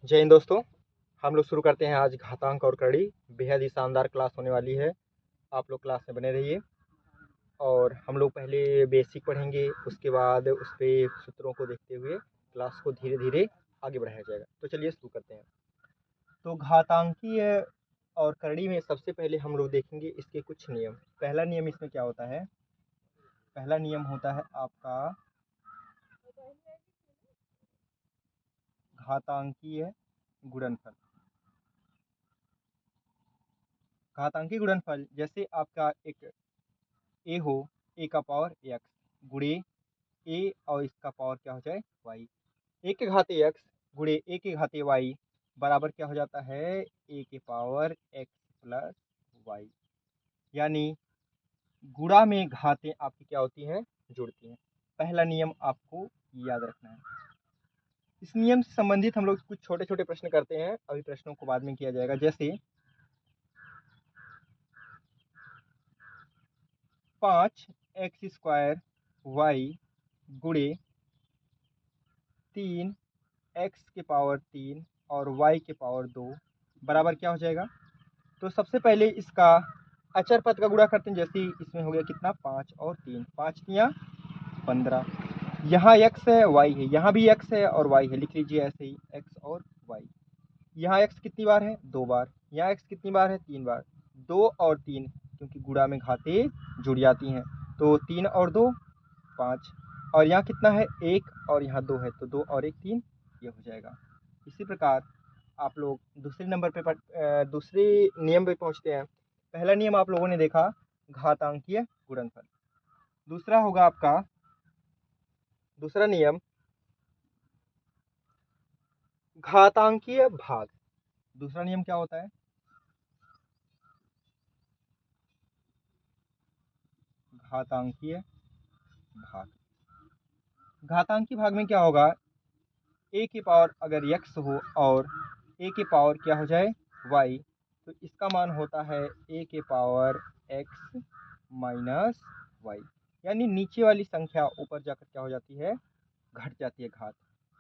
जय हिंद दोस्तों। हम लोग शुरू करते हैं आज घातांक और कड़ी। बेहद ही शानदार क्लास होने वाली है। आप लोग क्लास में बने रहिए। और हम लोग पहले बेसिक पढ़ेंगे, उसके बाद उस पे सूत्रों को देखते हुए क्लास को धीरे धीरे आगे बढ़ाया जाएगा। तो चलिए शुरू करते हैं। तो घातांकीय और कड़ी में सबसे पहले हम लोग देखेंगे इसके कुछ नियम। पहला नियम इसमें क्या होता है? पहला नियम होता है आपका घातांकीय गुणनफल। घातांकीय गुणनफल जैसे आपका एक ए हो, ए का पावर एक्स गुणे ए और इसका पावर क्या हो जाए वाई। ए के घाते एक्स गुणे ए के घाते वाई बराबर क्या हो जाता है? ए के पावर एक्स प्लस वाई। यानी गुणा में घातें आपकी क्या होती हैं? जुड़ती हैं। पहला नियम आपको याद रखना है। इस नियम से संबंधित हम लोग कुछ छोटे छोटे प्रश्न करते हैं, अभी प्रश्नों को बाद में किया जाएगा। जैसे 5x² वाई गुणे 3x के पावर 3 और y के पावर 2 बराबर क्या हो जाएगा? तो सबसे पहले इसका अचर पद का गुणा करते हैं। जैसे इसमें हो गया कितना? 5 और 3, 5 तियां 15। यहाँ x है, y है, यहाँ भी x है और y है, लिख लीजिए ऐसे ही x और y। यहाँ x कितनी बार है? 2 बार। यहाँ x कितनी बार है? 3 बार। 2 और 3 क्योंकि गुणा में घातें जुड़ जाती हैं, तो 3 और 2 5। और यहाँ कितना है? 1 और यहाँ 2 है, तो 2 और 1 3, ये हो जाएगा। इसी प्रकार आप लोग दूसरे नंबर पे दूसरे नियम पे पहुँचते हैं। पहला नियम आप लोगों ने देखा घातांकीय गुणनफल। दूसरा होगा आपका दूसरा नियम घातांकीय भाग। दूसरा नियम क्या होता है? घातांकीय भाग। घातांकीय भाग में क्या होगा? ए की पावर अगर x हो और ए की पावर क्या हो जाए? y, तो इसका मान होता है ए के पावर x माइनस वाई। यानी नीचे वाली संख्या ऊपर जाकर क्या हो जाती है? घट जाती है, घात।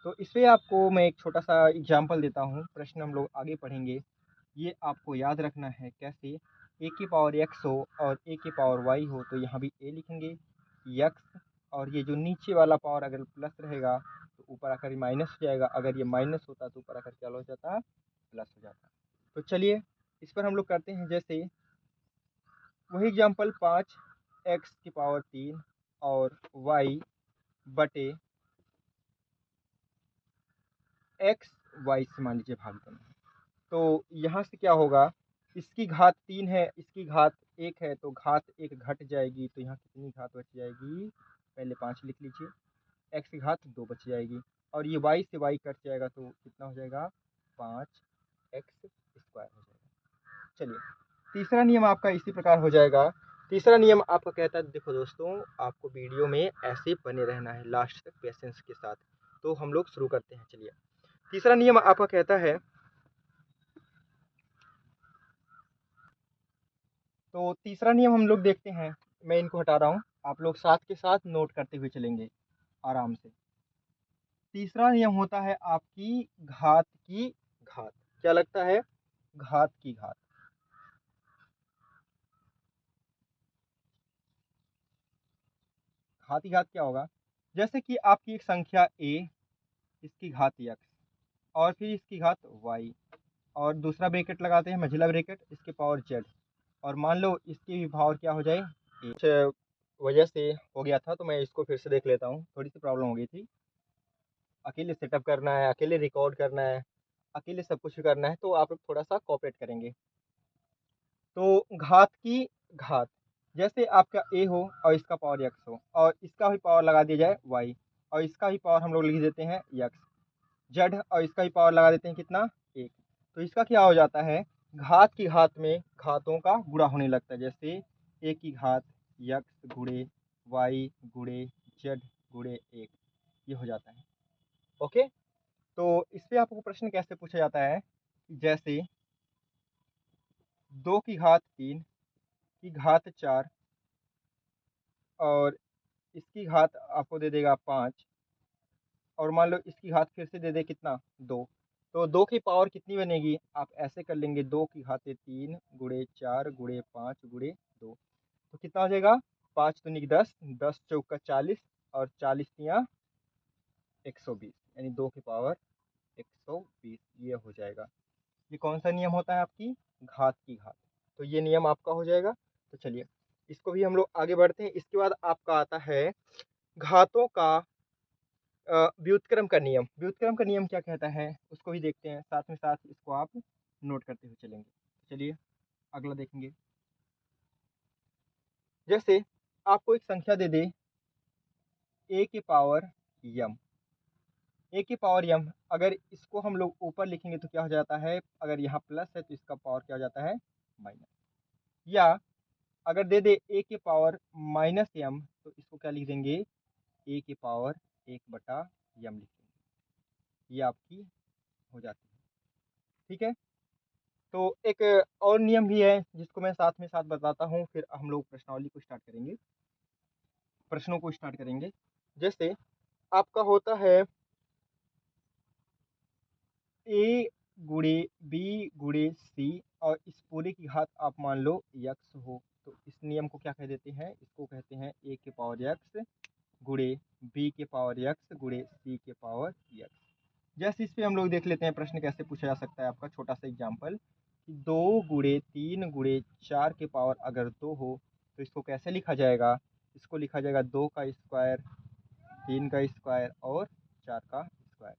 तो इससे आपको मैं एक छोटा सा एग्जाम्पल देता हूँ। प्रश्न हम लोग आगे पढ़ेंगे, ये आपको याद रखना है। कैसे? ए की पावर x हो और ए की पावर y हो, तो यहाँ भी a लिखेंगे x, और ये जो नीचे वाला पावर अगर प्लस रहेगा तो ऊपर आकर माइनस हो जाएगा। अगर ये माइनस होता तो ऊपर आकर क्या हो जाता? प्लस हो जाता। तो चलिए इस पर हम लोग करते हैं। जैसे वही एग्जाम्पल, 5x की पावर 3 और y बटे x y से मान लीजिए भाग देना है। तो यहाँ से क्या होगा? इसकी घात 3 है, इसकी घात 1 है, तो घात 1 घट जाएगी, तो यहाँ कितनी घात बच जाएगी? पहले 5 लिख लीजिए, x की घात 2 बच जाएगी, और ये y से y कट जाएगा, तो कितना हो जाएगा? 5x² हो जाएगा। चलिए तीसरा नियम आपका इसी प्रकार हो जाएगा। तीसरा नियम आपका कहता है, देखो दोस्तों, आपको वीडियो में ऐसे बने रहना है लास्ट तक पेशेंस के साथ। तो हम लोग शुरू करते हैं। चलिए तीसरा नियम आपका कहता है, तो तीसरा नियम हम लोग देखते हैं। मैं इनको हटा रहा हूँ, आप लोग साथ के साथ नोट करते हुए चलेंगे आराम से। तीसरा नियम होता है आपकी घात की घात। क्या लगता है? घात की घात। घात की घात क्या होगा? जैसे कि आपकी एक संख्या a, इसकी घात x, और फिर इसकी घात y, और दूसरा ब्रैकेट लगाते हैं, मझिला ब्रैकेट, इसके पावर z, और मान लो इसकी भी पावर क्या हो जाए? a। कुछ वजह से हो गया था, तो मैं इसको फिर से देख लेता हूँ। थोड़ी सी प्रॉब्लम हो गई थी। अकेले सेटअप करना है, अकेले रिकॉर्ड करना है, अकेले सब कुछ करना है, तो आप लोग थोड़ा सा कोऑपरेट करेंगे। तो घात की घात, जैसे आपका a हो और इसका पावर x हो, और इसका भी पावर लगा दिया जाए y, और इसका भी पावर हम लोग लिख देते हैं x, z, और इसका भी पावर लगा देते हैं कितना? 1। तो इसका क्या हो जाता है? घात की घात में घातों का गुणा होने लगता है। जैसे a की घात x गुणे y गुणे z गुणे 1, ये हो जाता है। ओके, तो इस पे आपको प्रश्न कैसे पूछा जाता है? जैसे 2 की घात 3 की घात 4 और इसकी घात आपको दे देगा 5, और मान लो इसकी घात फिर से दे दे कितना? 2। तो 2 की पावर कितनी बनेगी, आप ऐसे कर लेंगे, 2 की घाते 3 गुणे 4 गुणे 5 गुणे 2, तो कितना हो जाएगा, 5 दूनी 10, 10 चौका 40 और 40 तिया 120, यानी 2 की पावर 120 ये हो जाएगा। ये कौन सा नियम होता है, आपकी घात की घात। तो ये नियम आपका हो जाएगा। तो चलिए इसको भी हम लोग आगे बढ़ते हैं। इसके बाद आपका आता है घातों का व्युत्क्रम का नियम। व्युत्क्रम का नियम क्या कहता है उसको भी देखते हैं, साथ में साथ इसको आप नोट करते हुए चलेंगे। चलिए अगला देखेंगे। जैसे आपको एक संख्या दे दे a के पावर m, a की पावर m, अगर इसको हम लोग ऊपर लिखेंगे तो क्या हो जाता है, अगर यहाँ प्लस है तो इसका पावर क्या हो जाता है, माइनस। या अगर दे दे a के पावर माइनस m, तो इसको क्या लिख देंगे, a के पावर 1/m लिख देंगे। ये आपकी हो जाती है। ठीक है, तो एक और नियम भी है जिसको मैं साथ में साथ बताता हूँ, फिर हम लोग प्रश्नावली को स्टार्ट करेंगे, प्रश्नों को स्टार्ट करेंगे। जैसे आपका होता है a गुणे b गुणे c और इस पूरे की घात आप मान लो x हो, तो इस नियम को क्या कह देते हैं, इसको कहते हैं a के पावर x गुणे b के पावर x गुणे c के पावर x। जैसे इस पे हम लोग देख लेते हैं प्रश्न कैसे पूछा जा सकता है। आपका छोटा सा एग्जाम्पल कि 2 गुणे 3 गुणे 4 के पावर अगर 2 हो तो इसको कैसे लिखा जाएगा, इसको लिखा जाएगा 2 का स्क्वायर, 3 का स्क्वायर और 4 का स्क्वायर।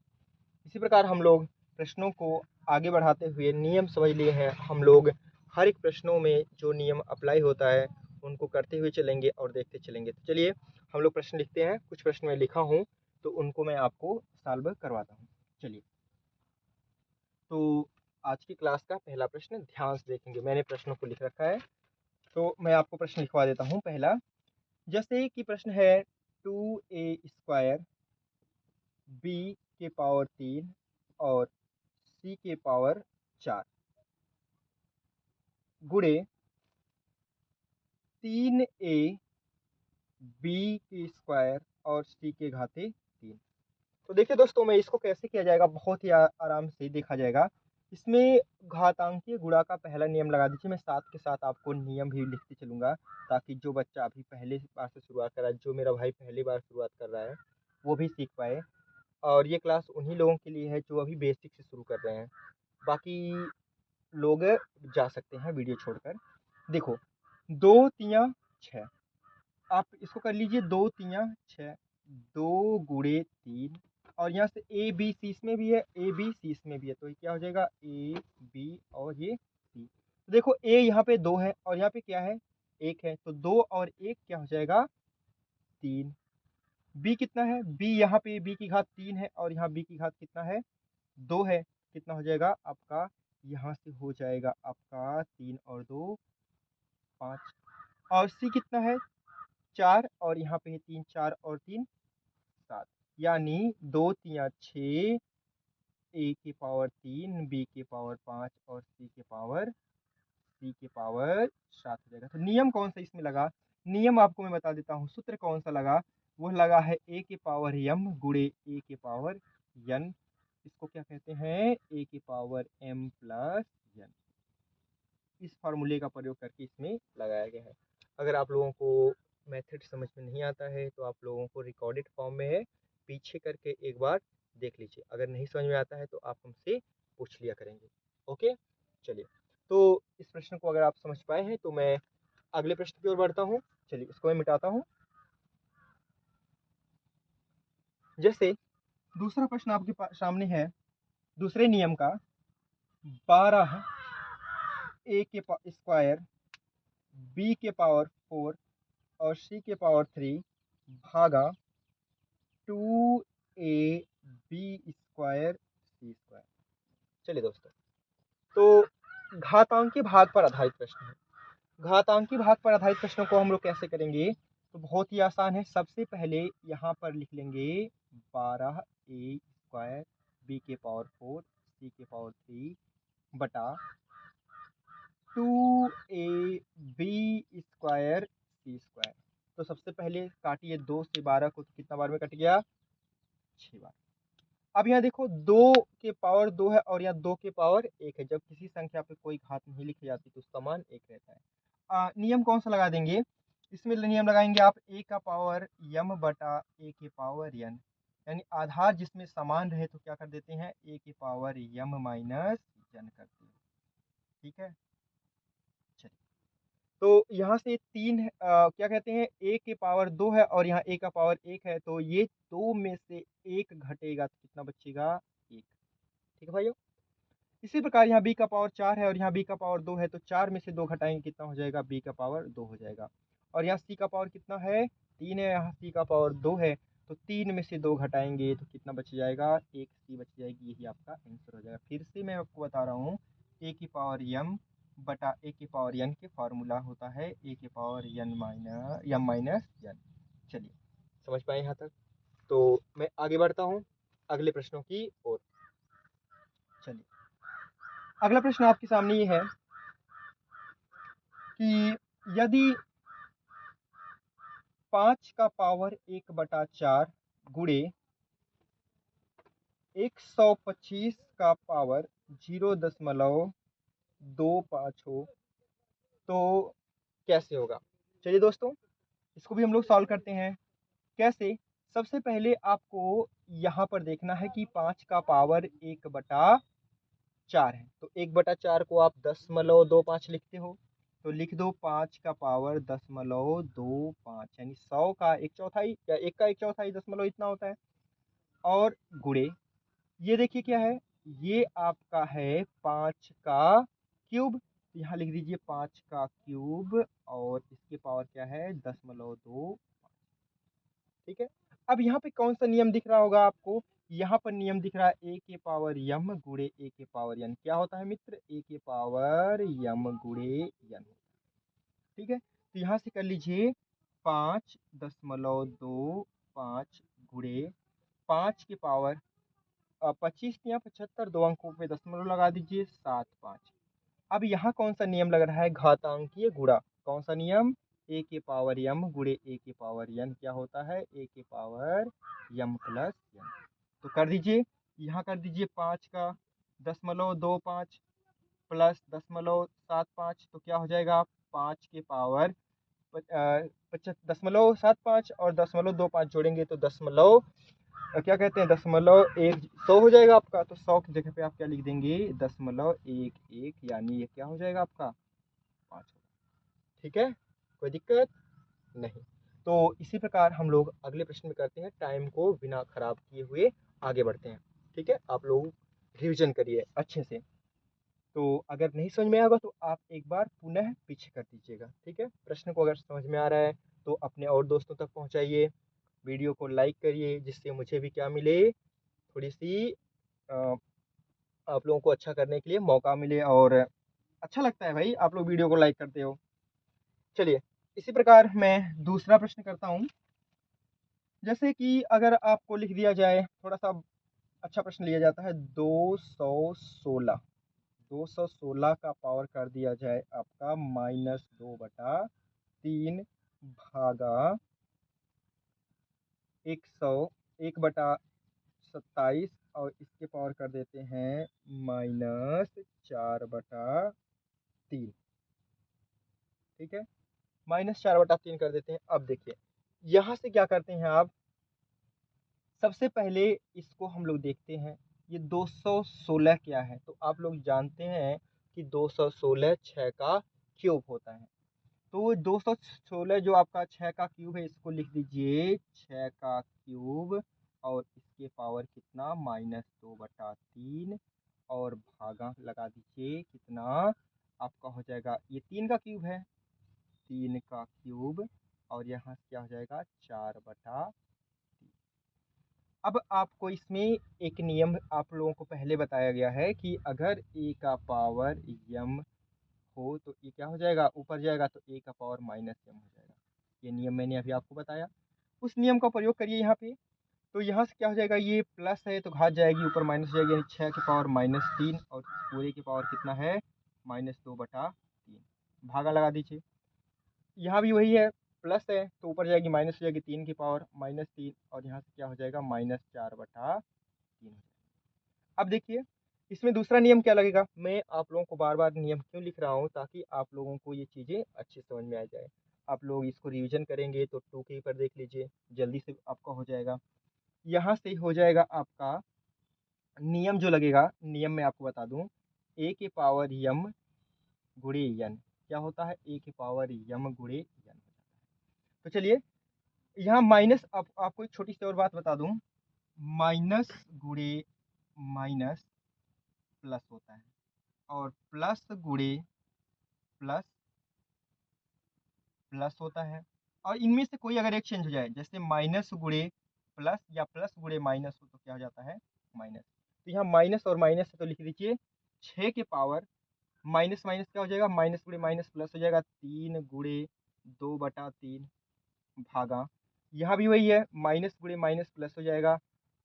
इसी प्रकार हम लोग प्रश्नों को आगे बढ़ाते हुए नियम समझ लिए हैं हम लोग, हर एक प्रश्नों में जो नियम अप्लाई होता है उनको करते हुए चलेंगे और देखते चलेंगे। तो चलिए हम लोग प्रश्न लिखते हैं। कुछ प्रश्न मैं लिखा हूँ तो उनको मैं आपको सॉल्व करवाता हूँ। चलिए, तो आज की क्लास का पहला प्रश्न ध्यान से देखेंगे, मैंने प्रश्नों को लिख रखा है तो मैं आपको प्रश्न लिखवा देता हूँ। पहला जैसे कि प्रश्न है 2a स्क्वायर b के पावर 3 और c के पावर 4 गुणे 3a b के स्क्वायर और c के घाते 3। तो देखिए दोस्तों, मैं इसको कैसे किया जाएगा, बहुत ही आराम से देखा जाएगा। इसमें घातांकीय गुणा का पहला नियम लगा दीजिए। मैं साथ के साथ आपको नियम भी लिखते चलूंगा ताकि जो बच्चा अभी पहले बार से शुरुआत कर रहा है, जो मेरा भाई पहली बार शुरुआत कर रहा है, वो भी सीख पाए। और ये क्लास उन्हीं लोगों के लिए है जो अभी बेसिक से शुरू कर रहे हैं, बाकी लोग जा सकते हैं वीडियो छोड़कर। देखो 2 तिया 6, आप इसको कर लीजिए 2 तिया 6, 2 गुणे 3 और यहाँ से ए बी सी इसमें भी है, ए बी सी इसमें भी है, तो ये क्या हो जाएगा ए बी और ये सी। तो देखो ए यहाँ पे 2 है और यहाँ पे क्या है 1 है, तो 2 और 1 क्या हो जाएगा 3। बी कितना है, बी यहाँ पे बी की घात 3 है और यहाँ बी की घात कितना है 2 है, कितना हो जाएगा आपका, यहाँ से हो जाएगा आपका 3 और 2 5। और सी कितना है 4 और यहाँ पे है 3, 4 और 3 7, यानी 2 तिया 6, ए के पावर 3 बी के पावर 5 और सी के पावर 7 हो जाएगा। तो नियम कौन सा इसमें लगा, नियम आपको मैं बता देता हूँ। सूत्र कौन सा लगा, वो लगा है ए के पावर एम गुणे ए के पावर एन। इसको क्या कहते हैं, ए के पावर एम प्लस एन। इस फार्मूले का प्रयोग करके इसमें लगाया गया है। अगर आप लोगों को मेथड समझ में नहीं आता है तो आप लोगों को रिकॉर्डेड फॉर्म में है, पीछे करके एक बार देख लीजिए। अगर नहीं समझ में आता है तो आप हमसे पूछ लिया करेंगे। ओके, चलिए, तो इस प्रश्न को अगर आप समझ पाए हैं तो मैं अगले प्रश्न की ओर बढ़ता हूँ। चलिए इसको मैं मिटाता हूँ। जैसे दूसरा प्रश्न आपके सामने है, दूसरे नियम का 12 ए के स्क्वायर बी के पावर 4 और सी के पावर 3 भागा 2a बी स्क्वायर सी स्क्वायर। चलिए दोस्तों, तो घातांकी भाग पर आधारित प्रश्न है। घातांकी भाग पर आधारित प्रश्नों को हम लोग कैसे करेंगे, तो बहुत ही आसान है। सबसे पहले यहाँ पर लिख लेंगे 12a स्क्वायर बी के पावर 4 सी के पावर 3 बटा 2a बी स्क्वायर सी स्क्वायर। तो सबसे पहले काटिए 2 से 12 को, तो कितना बार में कट गया 6 बार। अब यहाँ देखो 2 के पावर 2 है और यहाँ 2 के पावर 1 है। जब किसी संख्या पे कोई घात नहीं लिखी जाती तो उसका मान 1 रहता है। नियम कौन सा लगा देंगे, इसमें नियम लगाएंगे आप a का पावर m बटा a के पावर n, यानी आधार जिसमें समान रहे तो क्या कर देते हैं a के पावर m माइनस n करते हैं। ठीक है, चलिए तो यहाँ से 3 क्या कहते हैं a के पावर 2 है और यहाँ a का पावर 1 है, तो ये 2 में से 1 घटेगा तो कितना बचेगा 1। ठीक है भाइयों, इसी प्रकार यहाँ b का पावर 4 है और यहाँ b का पावर 2 है, तो 4 में से 2 घटाएंगे कितना हो जाएगा, b का पावर 2 हो जाएगा। और यहाँ c का पावर कितना है 3 है, यहाँ c का पावर 2 है, तो 3 में से 2 घटाएंगे तो कितना बच जाएगा, 1 c बच जाएगी। यही आपका आंसर हो जाएगा। फिर से मैं आपको बता रहा हूँ, a की पावर m बटा a की पावर n के फार्मूला होता है a की पावर m माइनस n। चलिए समझ पाए यहाँ तक, तो मैं आगे बढ़ता हूँ अगले प्रश्नों की ओर। चलिए अगला प्रश्न आपके सामने ये है कि यदि 5 का पावर 1/4 गुणे 125 का पावर 0.25 हो तो कैसे होगा। चलिए दोस्तों इसको भी हम लोग सॉल्व करते हैं। कैसे, सबसे पहले आपको यहाँ पर देखना है कि 5 का पावर 1/4 है, तो 1/4 को आप 10.25 लिखते हो, तो लिख दो 5 का पावर 10.25, यानी 100 का 1/4 या 1 का 1/4 दशमलव इतना होता है। और गुणे ये देखिए क्या है, ये आपका है 5 का क्यूब, तो यहाँ लिख दीजिए 5 का क्यूब और इसके पावर क्या है 10.2। ठीक है, अब यहाँ पे कौन सा नियम दिख रहा होगा आपको, यहाँ पर नियम दिख रहा है a के पावर m गुणे a के पावर n। क्या होता है मित्र, a के पावर m गुणे n। ठीक है, तो यहाँ से कर लीजिए 5.25 गुणे 5 के पावर 25 या 75, 2 अंकों पे दशमलव लगा दीजिए 75। अब यहाँ कौन सा नियम लग रहा है, घातांकीय गुणा। कौन सा नियम, a के पावर m गुणे a के पावर n क्या होता है, a के पावर m प्लस n। तो कर दीजिए, यहाँ कर दीजिए 5 का 0.25 प्लस 0.75, तो क्या हो जाएगा 5 के पावर 0.75 और 0.25 जोड़ेंगे तो क्या कहते हैं 100 हो जाएगा आपका। तो 100 की जगह पे आप क्या लिख देंगे 0.11, यानी ये क्या हो जाएगा आपका 5। ठीक है, कोई दिक्कत नहीं। तो इसी प्रकार हम लोग अगले प्रश्न में करते हैं, टाइम को बिना खराब किए हुए आगे बढ़ते हैं। ठीक है, आप लोग रिविजन करिए अच्छे से, तो अगर नहीं समझ में आएगा तो आप एक बार पुनः पीछे कर दीजिएगा। ठीक है, प्रश्न को अगर समझ में आ रहा है तो अपने और दोस्तों तक पहुंचाइए, वीडियो को लाइक करिए, जिससे मुझे भी क्या मिले, थोड़ी सी आप लोगों को अच्छा करने के लिए मौका मिले, और अच्छा लगता है भाई आप लोग वीडियो को लाइक करते हो। चलिए इसी प्रकार मैं दूसरा प्रश्न करता हूँ। जैसे कि अगर आपको लिख दिया जाए, थोड़ा सा अच्छा प्रश्न लिया जाता है, 216 का पावर कर दिया जाए आपका -2/3 भागा 101/27 और इसके पावर कर देते हैं -4/3। ठीक है, -4/3 कर देते हैं। अब देखिए यहाँ से क्या करते हैं आप, सबसे पहले इसको हम लोग देखते हैं, ये 216 क्या है, तो आप लोग जानते हैं कि 216 6 का क्यूब होता है। तो 216 जो आपका 6 का क्यूब है, इसको लिख दीजिए 6 का क्यूब और इसके पावर कितना -2/3 और भागा लगा दीजिए कितना आपका हो जाएगा, ये 3 का क्यूब है, 3 का क्यूब और यहाँ से क्या हो जाएगा 4/3। अब आपको इसमें एक नियम आप लोगों को पहले बताया गया है कि अगर a का पावर m हो तो ये क्या हो जाएगा, ऊपर जाएगा तो a का पावर -m हो जाएगा। ये नियम मैंने अभी आपको बताया, उस नियम का प्रयोग करिए यहाँ पे। तो यहाँ से क्या हो जाएगा, ये प्लस है तो घात जाएगी, ऊपर माइनस हो जाएगी, यानी 6 के पावर -3 और पूरे के पावर कितना है -2/3। भागा लगा दीजिए, यहाँ भी वही है, प्लस है तो ऊपर जाएगी माइनस हो जाएगी, 3 की पावर -3 और यहाँ से क्या हो जाएगा -4/3। 3 हो जाएगा। अब देखिए इसमें दूसरा नियम क्या लगेगा, मैं आप लोगों को बार बार नियम क्यों लिख रहा हूँ, ताकि आप लोगों को ये चीज़ें अच्छी समझ में आ जाए। आप लोग इसको रिवीजन करेंगे तो 2 के पर देख लीजिए, जल्दी से आपका हो जाएगा। यहाँ से हो जाएगा आपका नियम जो लगेगा, नियम में आपको बता दूं, ए के पावर यम गुणे यन क्या होता है, ए के पावर यम गुणे यन। तो चलिए यहाँ माइनस, आपको एक छोटी सी और बात बता दूं, माइनस गुणे माइनस प्लस होता है, और प्लस गुणे प्लस प्लस होता है। और इनमें से कोई अगर एक चेंज हो जाए, जैसे माइनस गुणे प्लस या प्लस गुणे माइनस हो, तो क्या हो जाता है, माइनस। तो यहाँ माइनस और माइनस है तो लिख दीजिए 6 के पावर माइनस माइनस क्या हो जाएगा, माइनस गुणे माइनस प्लस हो जाएगा, 3/2/3 भागा, यहाँ भी वही है, माइनस गुणे माइनस प्लस हो जाएगा,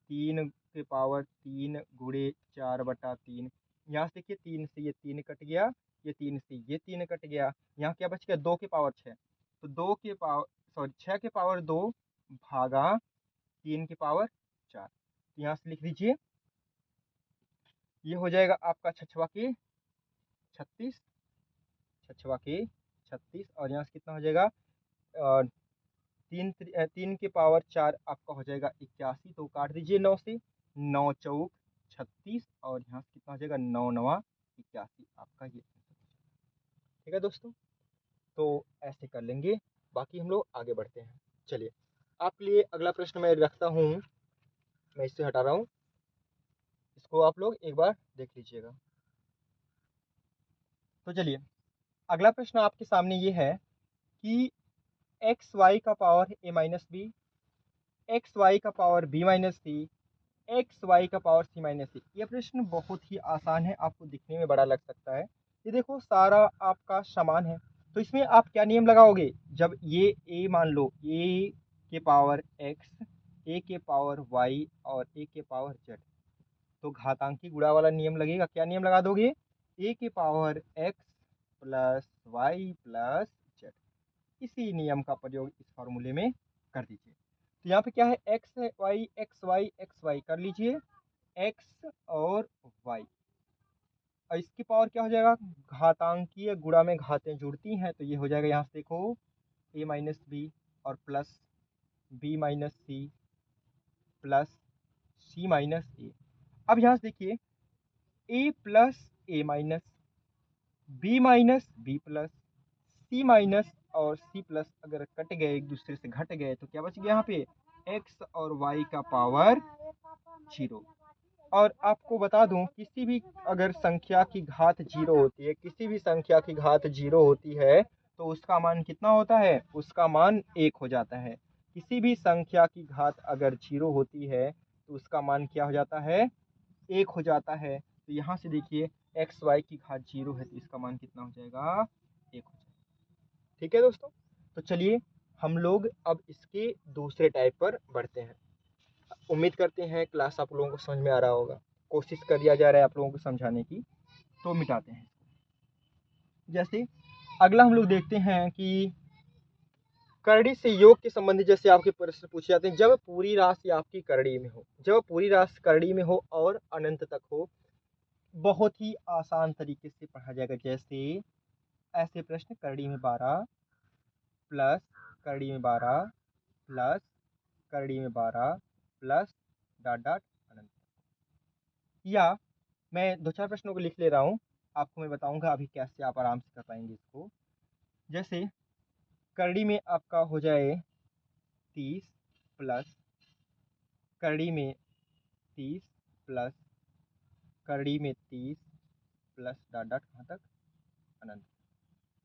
3 के पावर 3/4/3। यहाँ से देखिए 3 से ये 3 कट गया, ये 3 से ये 3 कट गया, यहाँ क्या बच गया, 2 के पावर 6। तो 2 के पावर सॉरी 6 के पावर 2 भागा 3 के पावर 4। तो यहाँ से लिख दीजिए, ये हो जाएगा आपका 6 के 36, 6 के 36, और यहाँ से कितना हो जाएगा, 3 के पावर 4 आपका हो जाएगा 81। तो काट दीजिए 9 से, 9 चौक 36, और यहाँ से कितना हो जाएगा, 9 9 81 आपका ये। ठीक है दोस्तों, तो ऐसे कर लेंगे, बाकी हम लोग आगे बढ़ते हैं। चलिए आपके लिए अगला प्रश्न मैं रखता हूँ, मैं इससे हटा रहा हूँ, इसको आप लोग एक बार देख लीजिएगा। तो चलिए अगला प्रश्न आपके सामने ये है कि एक्स वाई का पावर ए माइनस बी, एक्स वाई का पावर बी माइनस सी, एक्स वाई का पावर सी माइनस सी। ये प्रश्न बहुत ही आसान है, आपको दिखने में बड़ा लग सकता है। ये देखो सारा आपका समान है, तो इसमें आप क्या नियम लगाओगे, जब ये ए मान लो ए के पावर एक्स, ए के पावर वाई और ए के पावर जेड, तो घातांकी गुणा वाला नियम लगेगा। क्या नियम लगा दोगे, ए के power X plus Y plus Z. इसी नियम का प्रयोग इस फॉर्मूले में कर दीजिए। तो यहाँ पे क्या है, X Y X Y X Y कर लीजिए, एक्स और वाई, और इसकी पावर क्या हो जाएगा, घातांकीय गुणा में घातें जुड़ती हैं, तो ये हो जाएगा, यहाँ से देखो ए माइनस बी और plus B minus C plus C minus A. अब यहाँ से देखिए A plus A minus B minus B plus C minus और सी प्लस अगर कट गए, एक दूसरे से घट गए, तो क्या बच गया यहाँ पे, एक्स और वाई का पावर 0। और आपको बता दूं, किसी भी अगर संख्या की घात 0 होती है, किसी भी संख्या की घात 0 होती है, तो उसका मान कितना होता है, उसका मान 1 हो जाता है। किसी भी संख्या की घात अगर 0 होती है तो उसका मान क्या हो जाता है, 1 हो जाता है। तो यहाँ से देखिए एक्स वाई की घात 0 है, तो इसका मान कितना हो जाएगा, 1 हो जाएगा। ठीक है दोस्तों, तो चलिए हम लोग अब इसके दूसरे टाइप पर बढ़ते हैं। उम्मीद करते हैं क्लास आप लोगों को समझ में आ रहा होगा, कोशिश कर दिया जा रहा है आप लोगों को समझाने की। तो मिटाते हैं। जैसे अगला हम लोग देखते हैं कि करड़ी से योग के संबंधित जैसे आपके प्रश्न पूछे जाते हैं, जब पूरी राशि आपकी करड़ी में हो, जब पूरी राशि करड़ी में हो और अनंत तक हो। बहुत ही आसान तरीके से पढ़ा जाएगा। जैसे ऐसे प्रश्न, करड़ी में 12 प्लस करड़ी में 12 प्लस करड़ी में 12 प्लस डॉट डॉट अनंत। या मैं 2-4 प्रश्नों को लिख ले रहा हूँ, आपको मैं बताऊंगा अभी कैसे आप आराम से कर पाएंगे इसको। जैसे करड़ी में आपका हो जाए 30 प्लस करड़ी में 30 प्लस करड़ी में 30 प्लस डॉट डॉट कहाँ तक, अनंत।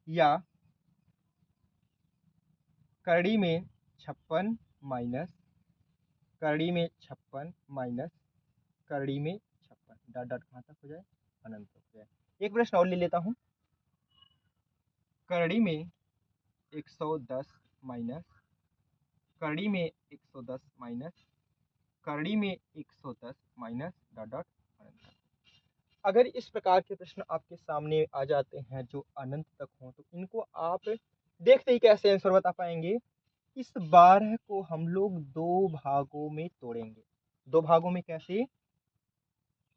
या करड़ी में 56 माइनस करड़ी में 56 माइनस करड़ी में 56 डॉट डॉट कहाँ तक हो जाए, अनंत हो जाए। एक प्रश्न और ले लेता हूँ, करड़ी में 110 माइनस करड़ी में 110 माइनस करड़ी में 110 माइनस डॉट डॉट अनंत। अगर इस प्रकार के प्रश्न आपके सामने आ जाते हैं जो अनंत तक हों, तो इनको आप देखते ही कैसे आंसर बता पाएंगे। इस 12 को हम लोग 2 भागों में तोड़ेंगे। 2 भागों में कैसे,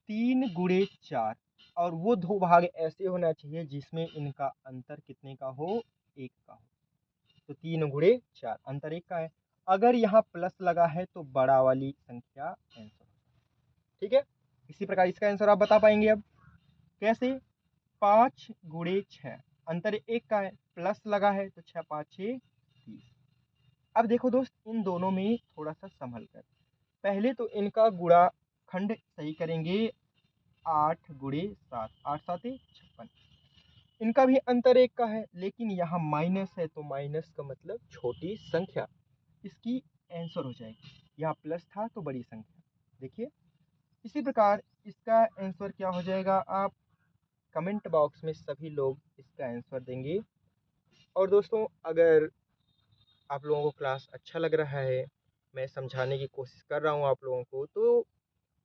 3 गुणे 4 और वो 2 भाग ऐसे होना चाहिए जिसमें इनका अंतर कितने का हो, 1 का हो। तो 3 गुणे 4 अंतर 1 का है। अगर यहाँ प्लस लगा है तो बड़ा वाली संख्या आंसर। ठीक है, इसी प्रकार इसका आंसर आप बता पाएंगे। अब कैसे, 5 गुणे 6 अंतर 1 का है, प्लस लगा है तो 6 5 6 30। अब देखो दोस्त, इन दोनों में थोड़ा सा संभल कर, पहले तो इनका गुणा खंड सही करेंगे। 8 गुणे 7, 8 7 56। इनका भी अंतर 1 का है, लेकिन यहाँ माइनस है तो माइनस का मतलब छोटी संख्या, इसकी आंसर हो जाएगी। यहाँ प्लस था तो बड़ी संख्या। देखिए, इसी प्रकार इसका आंसर क्या हो जाएगा, आप कमेंट बॉक्स में सभी लोग इसका आंसर देंगे। और दोस्तों, अगर आप लोगों को क्लास अच्छा लग रहा है, मैं समझाने की कोशिश कर रहा हूँ आप लोगों को, तो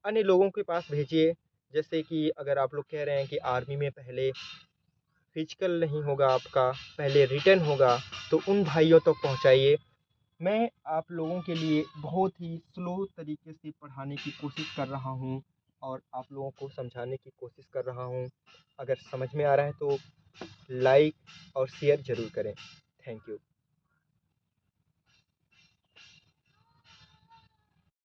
अन्य लोगों के पास भेजिए। जैसे कि अगर आप लोग कह रहे हैं कि आर्मी में पहले फिजिकल नहीं होगा आपका, पहले रिटन होगा, तो उन भाइयों तक पहुंचाइए। मैं आप लोगों के लिए बहुत ही स्लो तरीके से पढ़ाने की कोशिश कर रहा हूं और आप लोगों को समझाने की कोशिश कर रहा हूं। अगर समझ में आ रहा है तो लाइक और शेयर ज़रूर करें। Thank you.